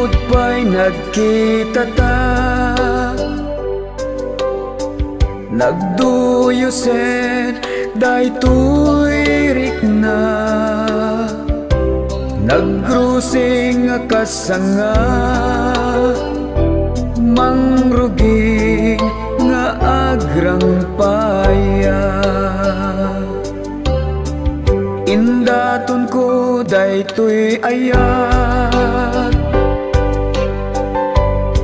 Hingtod pa'y nagkita ta, nagduyusen daytoy rikna, nagrusing kasanga, mangruging nga agrang paya. Indaton ko daytoy ayat,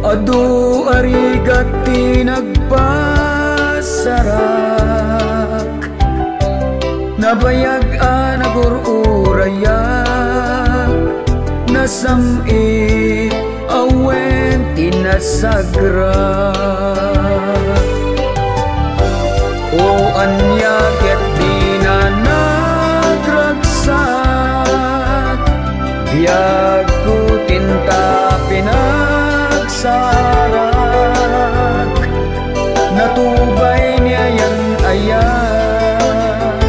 adu arigat tinagpasarak, nabayag nagururayak, nasami awen tinasagra. O anya ket di na nagragsak, biyag ko tinta pinagsarak, natubay niya yan ayat,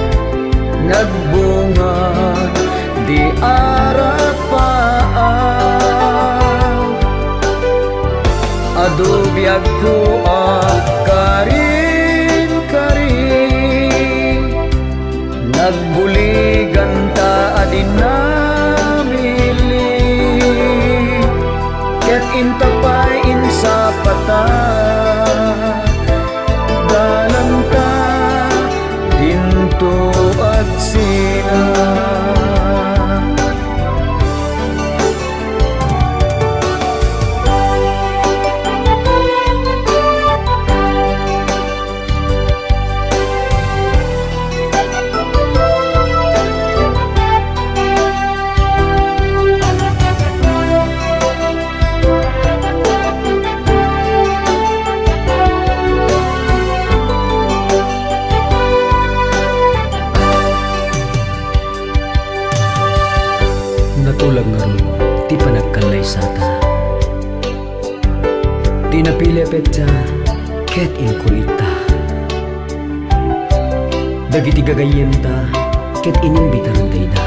nagbunga di arapaan. Adu biyag ko karin-karin, nagbuligan ta adin namili, ket intapay insapata, dalang ta dinto at sina. Natulag nga ron, ti panagkalay sata, ti napilepet ta, ket inkurita, dagiti gagayem ta, ket inimbitan tayda,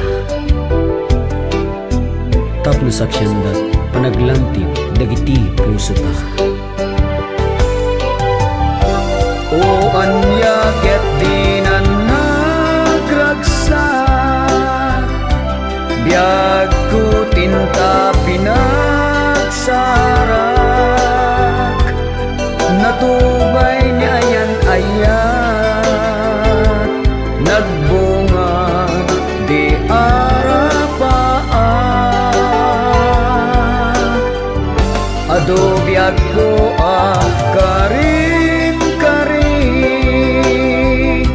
tapno saksyan dat panaglantip dagiti puso ta. O anya ket di na nagragsak, biyag ko tinta pinagsarak, natubay ni ayan ayat, nagbunga di arapaan. Adu biyag ko karin-karin,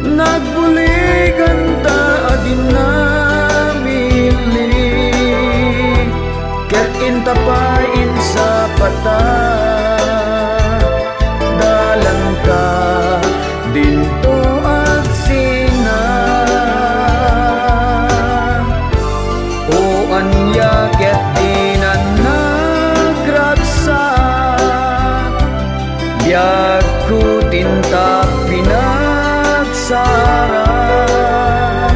nagbuligan ta adin namili, ket intapay insapata, dalang ta dinto at sina. O anya ket di na nagragsak, biyag ko tinta pinagsarak,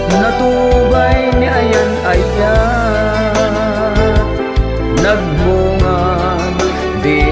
natubay ni ayan ayat, nagbunga di